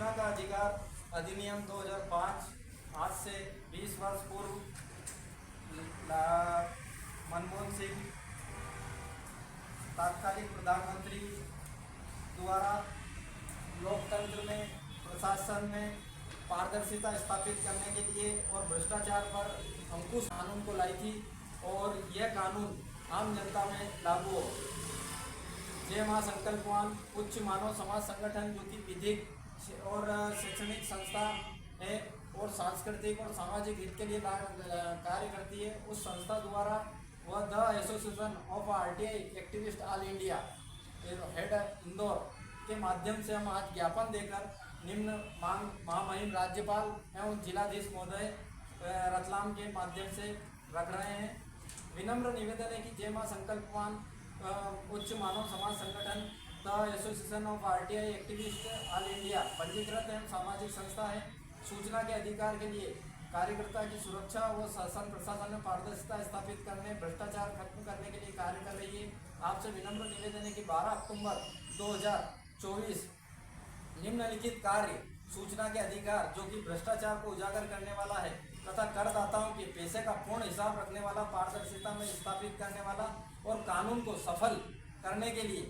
सूचना का अधिकार अधिनियम 2005 आज से 20 वर्ष पूर्व मनमोहन सिंह तात्कालिक प्रधानमंत्री द्वारा लोकतंत्र में, प्रशासन में पारदर्शिता स्थापित करने के लिए और भ्रष्टाचार पर अंकुश कानून को लाई थी और यह कानून आम जनता में लागू हो। जय महासंकल्पवान उच्च मानव समाज संगठन जो कि विधिक और शैक्षणिक संस्था है और सांस्कृतिक और सामाजिक हित के लिए कार्य करती है, उस संस्था द्वारा वह the association of RTI activist all India head Indore के माध्यम से हम आज ज्ञापन देकर निम्न मांग महामहिम राज्यपाल एवं जिलाधीश महोदय रतलाम के माध्यम से रख रहे हैं। विनम्र निवेदन है कि जय महासंकल्पवान उच्च मानव समाज संगठन the association of RTI activist all India पंजीकृत एवं सामाजिक संस्था है। सूचना के अधिकार के लिए कार्यकर्ता की सुरक्षा व शासन प्रशासन में पारदर्शिता स्थापित करने, भ्रष्टाचार खत्म करने के लिए कार्य कर रही है। आपसे विनम्र निवेदन है कि 12 अक्टूबर 2024 निम्नलिखित कार्य सूचना के अधिकार जो कि भ्रष्टाचार को उजागर करने वाला है तथा करदाताओं के पैसे का पूर्ण हिसाब रखने वाला, पारदर्शिता में स्थापित करने वाला और कानून को सफल करने के लिए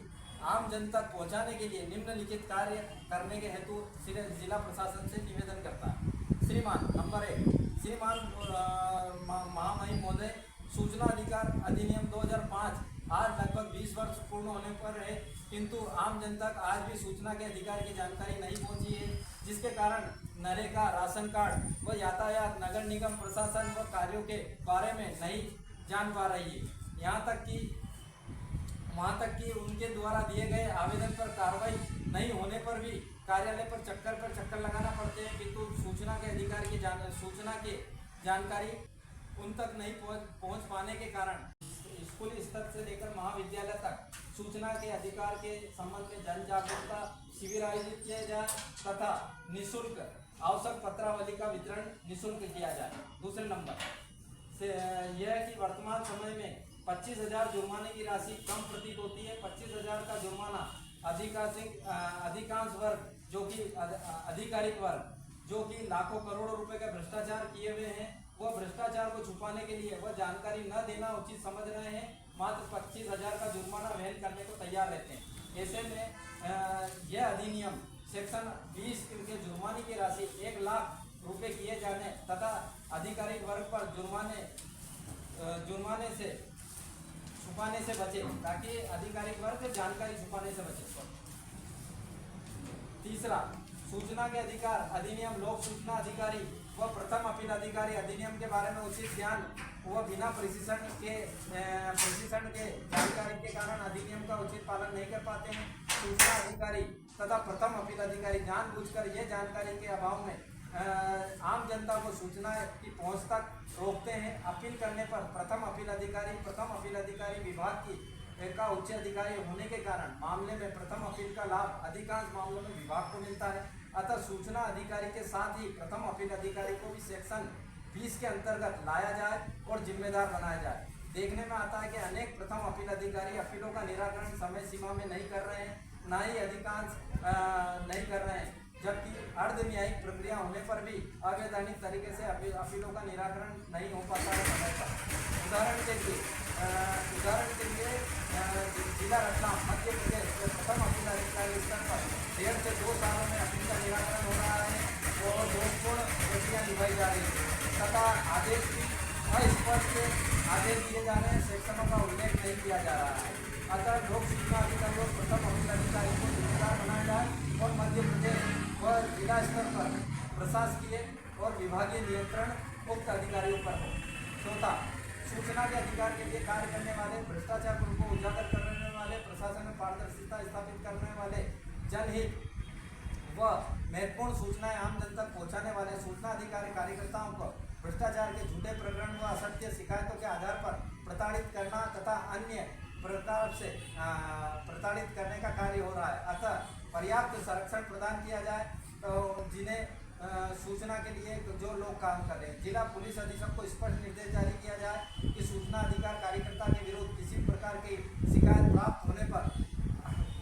आम जन तक पहुंचाने के लिए निम्नलिखित कार्य करने के हेतु जिला प्रशासन से निवेदन करता है। श्रीमान नंबर 1, श्रीमान महामहिम महोदय, सूचना अधिकार अधिनियम 2005 आज लगभग 20 वर्ष पूर्ण होने पर है, किंतु आम जन तक आज भी सूचना के अधिकार की जानकारी नहीं पहुंची है, जिसके कारण नरेगा, राशन कार्ड व यातायात, नगर निगम प्रशासन व कार्यों के बारे में नहीं जान पा रही है। वहाँ तक कि उनके द्वारा दिए गए आवेदन पर कार्रवाई नहीं होने पर भी कार्यालय पर चक्कर लगाना पड़ते हैं, किंतु सूचना के अधिकार की सूचना की जानकारी उन तक नहीं पहुँच पाने के कारण स्कूल स्तर से लेकर महाविद्यालय तक सूचना के अधिकार के संबंध में जन जागरूकता शिविर आयोजित किया जाए तथा निःशुल्क आवश्यक पत्रावली का वितरण निःशुल्क किया जाए। दूसरे नंबर से यह है कि वर्तमान समय में 25,000 जुर्माने की राशि कम प्रतीत होती है। 25,000 का जुर्माना अधिकांश वर्ग जो कि आधिकारिक वर्ग जो कि लाखों करोड़ों रुपए का भ्रष्टाचार किए हुए हैं, वह भ्रष्टाचार को छुपाने के लिए वह जानकारी न देना उचित समझ रहे हैं, मात्र 25,000 का जुर्माना वहन करने को तैयार रहते हैं। ऐसे में यह अधिनियम सेक्शन 20 के जुर्माने की राशि 1 लाख रुपए किए जाने तथा आधिकारिक वर्ग पर जुर्माने से छुपाने से बचे, ताकि आधिकारिक वर्ग जानकारी छुपाने से बचे। तीसरा, सूचना के अधिकार अधिनियम लोक सूचना अधिकारी व प्रथम अपील अधिकारी अधिनियम के बारे में उचित ज्ञान व बिना प्रशिक्षण के जानकारी के कारण अधिनियम का उचित पालन नहीं कर पाते हैं। सूचना अधिकारी तथा प्रथम अपील अधिकारी जानबूझकर ये जानकारी के अभाव में आम जनता को सूचना की पहुंच तक रोकते हैं। अपील करने पर प्रथम अपील अधिकारी विभाग की का उच्च अधिकारी होने के कारण मामले में प्रथम अपील का लाभ अधिकांश मामलों में विभाग को मिलता है। अतः सूचना अधिकारी के साथ ही प्रथम अपील अधिकारी को भी सेक्शन 20 के अंतर्गत लाया जाए और जिम्मेदार बनाया जाए। देखने में आता है कि अनेक प्रथम अपील अधिकारी अपीलों का निराकरण समय सीमा में नहीं कर रहे हैं, न ही अधिकांश नहीं कर रहे हैं, जबकि अर्ध न्यायिक प्रक्रिया होने पर भी अवैधानिक तरीके से अपीलों का निराकरण नहीं हो पाता है समय पर। उदाहरण के लिए जिला रतलाम मध्य प्रदेश के प्रथम अपील अधिकारी स्तर पर 1.5 से 2 सालों में अपील का निराकरण हो रहा है और दोषपूर्ण प्रक्रिया निभाई जा रही है तथा आदेश भी अस्पष्ट आदेश दिए जा रहे हैं, सेक्शनों का उल्लेख नहीं किया जा रहा है। अतः लोक सूचना अधिकारी और प्रथम अपील अधिकारी को जिम्मेदार बनाया जाए और मध्य प्रदेश व जिला स्तर पर प्रशासकीय और विभागीय नियंत्रण उक्त अधिकारियों पर हो। चौथा, सूचना के अधिकार के लिए कार्य करने वाले, भ्रष्टाचार को उजागर करने वाले, प्रशासन में पारदर्शिता स्थापित करने वाले, जनहित व महत्वपूर्ण सूचनाएं आम जन तक पहुँचाने वाले सूचना अधिकारी कार्यकर्ताओं को भ्रष्टाचार के झूठे प्रकरण व असत्य शिकायतों के आधार पर प्रताड़ित करना तथा अन्य प्रकार से प्रताड़ित करने का कार्य हो रहा है। अतः पर्याप्त संरक्षण प्रदान किया जाए तो जिन्हें सूचना के लिए जो लोग काम कर रहे हैं। जिला पुलिस अधीक्षक को स्पष्ट निर्देश जारी किया जाए कि सूचना अधिकार कार्यकर्ता के विरुद्ध किसी प्रकार की शिकायत प्राप्त होने पर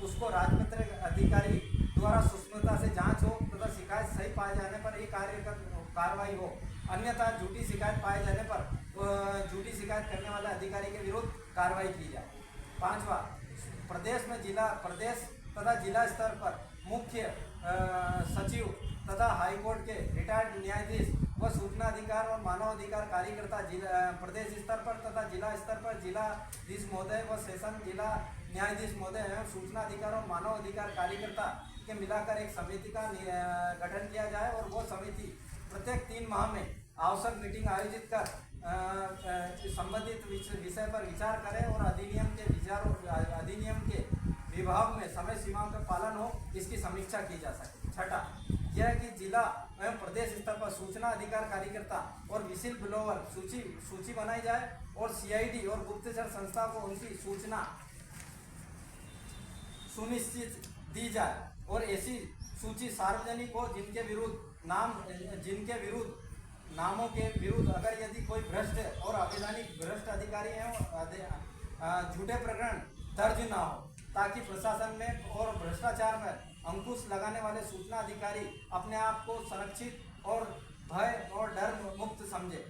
उसको राजपत्रित अधिकारी द्वारा तत्परता से जांच हो तथा शिकायत सही पाए जाने पर ही कार्रवाई हो, अन्यथा झूठी शिकायत पाए जाने पर झूठी शिकायत करने वाले अधिकारी के विरुद्ध कार्रवाई की जाए। पांचवा, प्रदेश तथा जिला स्तर पर मुख्य सचिव तथा हाईकोर्ट के रिटायर्ड न्यायाधीश व सूचना अधिकार और मानव अधिकार कार्यकर्ता प्रदेश स्तर पर तथा जिला स्तर पर जिलाधीश महोदय व सेशन जिला न्यायाधीश महोदय एवं सूचना अधिकार और मानव अधिकार कार्यकर्ता के मिलाकर एक समिति का गठन किया जाए और वो समिति प्रत्येक 3 माह में आवश्यक मीटिंग आयोजित कर संबंधित विषय पर विचार करे और अधिनियम के विभाग में समय सीमाओं का पालन हो, इसकी समीक्षा की जा सके। छठा, यह कि जिला एवं प्रदेश स्तर पर सूचना अधिकार कार्यकर्ता और विशिल ब्लोअर सूची बनाई जाए और सीआईडी और गुप्तचर संस्था को उनकी सूचना सुनिश्चित दी जाए और ऐसी सूची सार्वजनिक हो जिनके विरुद्ध नामों के विरुद्ध अगर यदि कोई भ्रष्ट और अवैधानिक भ्रष्ट अधिकारी एवं झूठे प्रकरण दर्ज ना हो, ताकि प्रशासन में और भ्रष्टाचार में अंकुश लगाने वाले सूचना अधिकारी अपने आप को संरक्षित और भय और डर मुक्त समझे।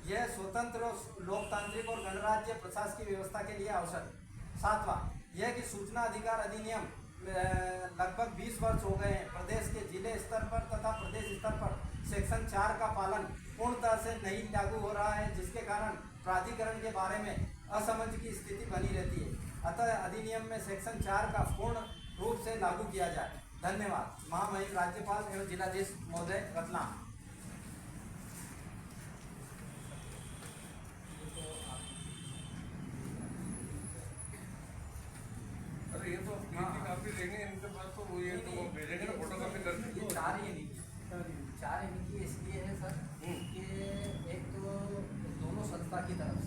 यह स्वतंत्र लोकतांत्रिक और गणराज्य प्रशासकीय व्यवस्था के लिए आवश्यक है। सातवां, यह कि सूचना अधिकार अधिनियम लगभग 20 वर्ष हो गए हैं, प्रदेश के जिले स्तर पर तथा प्रदेश स्तर पर सेक्शन 4 का पालन पूर्णतः से नहीं लागू हो रहा है, जिसके कारण प्राधिकरण के बारे में असमंज की स्थिति बनी रहती है। अतः अधिनियम में सेक्शन 4 का पूर्ण रूप से लागू किया जाए। धन्यवाद। महामहिम राज्यपाल एवं जिलाधीश महोदय, रत्नाम। अरे ये तो काफी लेंगे इनके पास, तो वो ये तो वो भेजेंगे ना, फोटो कॉपी करके। ये 4 ही नहीं, 4 इनकी इसलिए है सर कि एक तो दोनों संस्था की तरफ